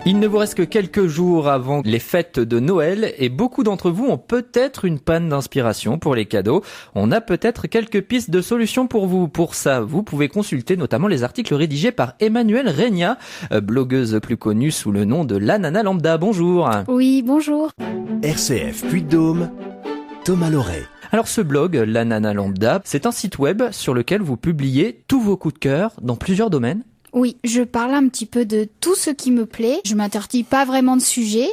Il ne vous reste que quelques jours avant les fêtes de Noël et beaucoup d'entre vous ont peut-être une panne d'inspiration pour les cadeaux. On a peut-être quelques pistes de solutions pour vous. Pour ça, vous pouvez consulter notamment les articles rédigés par Emmanuelle Regna, blogueuse plus connue sous le nom de l'Ananas Lambda. Bonjour. Oui, bonjour. RCF Puy-de-Dôme, Thomas Loret. Alors ce blog, l'Ananas Lambda, c'est un site web sur lequel vous publiez tous vos coups de cœur dans plusieurs domaines. Oui, je parle un petit peu de tout ce qui me plaît. Je m'interdis pas vraiment de sujet.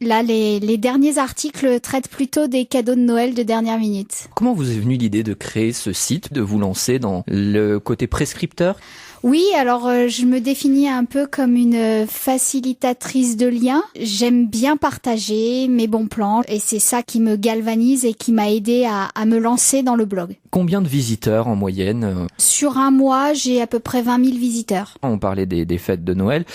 Là, les derniers articles traitent plutôt des cadeaux de Noël de dernière minute. Comment vous est venue l'idée de créer ce site, de vous lancer dans le côté prescripteur ? Oui, alors je me définis un peu comme une facilitatrice de liens. J'aime bien partager mes bons plans et c'est ça qui me galvanise et qui m'a aidé à me lancer dans le blog. Combien de visiteurs en moyenne ? Sur un mois, j'ai à peu près 20 000 visiteurs. On parlait des fêtes de Noël.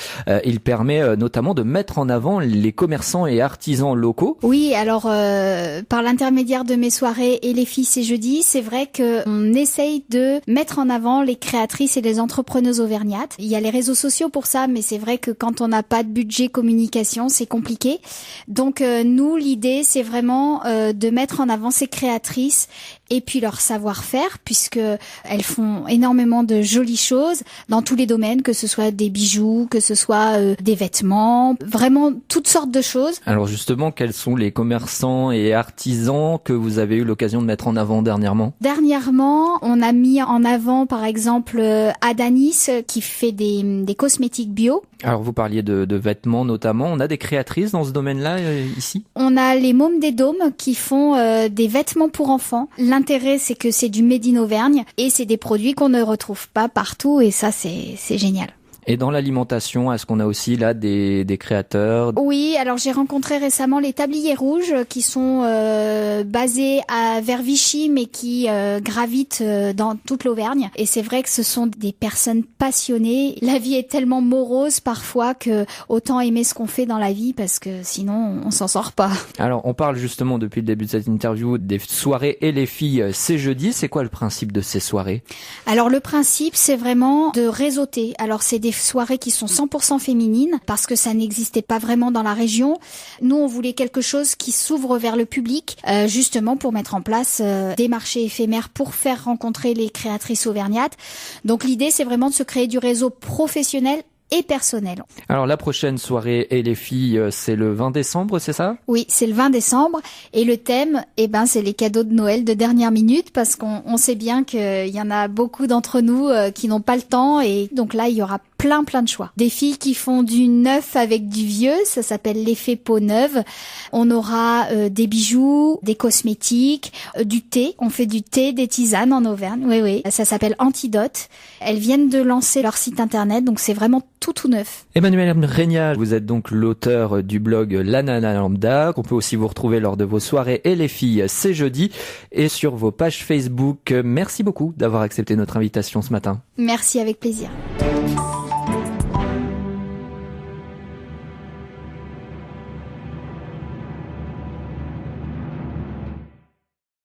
Il permet notamment de mettre en avant les commerçants et artisans locaux. Oui, alors par l'intermédiaire de mes soirées et les filles c'est jeudi, c'est vrai qu'on essaye de mettre en avant les créatrices et les entrepreneuses auvergnates. Il y a les réseaux sociaux pour ça, mais c'est vrai que quand on n'a pas de budget communication, c'est compliqué. Donc nous, l'idée, c'est vraiment de mettre en avant ces créatrices et puis leur savoir-faire, puisque elles font énormément de jolies choses dans tous les domaines, que ce soit des bijoux, que ce soit des vêtements, vraiment toutes sortes de choses. Alors justement, quels sont les commerçants et artisans que vous avez eu l'occasion de mettre en avant dernièrement ? Dernièrement, on a mis en avant par exemple Adanis qui fait des cosmétiques bio. Alors vous parliez de vêtements notamment, on a des créatrices dans ce domaine-là ici ? On a les Mômes des Dômes qui font des vêtements pour enfants. L'intérêt c'est que c'est du Made in Auvergne et c'est des produits qu'on ne retrouve pas partout et ça c'est génial. Et dans l'alimentation, est-ce qu'on a aussi là des créateurs ? Oui, alors j'ai rencontré récemment les Tabliers Rouges qui sont basés vers Vichy mais qui gravitent dans toute l'Auvergne. Et c'est vrai que ce sont des personnes passionnées. La vie est tellement morose parfois que autant aimer ce qu'on fait dans la vie parce que sinon on s'en sort pas. Alors on parle justement depuis le début de cette interview des soirées et les filles, c'est jeudi. C'est quoi le principe de ces soirées ? Alors le principe c'est vraiment de réseauter. Alors c'est des soirées qui sont 100% féminines parce que ça n'existait pas vraiment dans la région. Nous, on voulait quelque chose qui s'ouvre vers le public, justement pour mettre en place des marchés éphémères pour faire rencontrer les créatrices auvergnates. Donc l'idée, c'est vraiment de se créer du réseau professionnel et personnel. Alors la prochaine soirée et les filles, c'est le 20 décembre, c'est ça ? Oui, c'est le 20 décembre et le thème, c'est les cadeaux de Noël de dernière minute parce qu'on sait bien qu'il y en a beaucoup d'entre nous qui n'ont pas le temps et donc là, il y aura plein de choix. Des filles qui font du neuf avec du vieux, ça s'appelle l'effet peau neuve. On aura des bijoux, des cosmétiques, du thé. On fait du thé, des tisanes en Auvergne. Oui. Ça s'appelle Antidote. Elles viennent de lancer leur site internet, donc c'est vraiment tout neuf. Emmanuelle Regna, vous êtes donc l'auteur du blog l'Ananas Lambda, qu'on peut aussi vous retrouver lors de vos soirées et les filles, c'est jeudi, et sur vos pages Facebook. Merci beaucoup d'avoir accepté notre invitation ce matin. Merci, avec plaisir.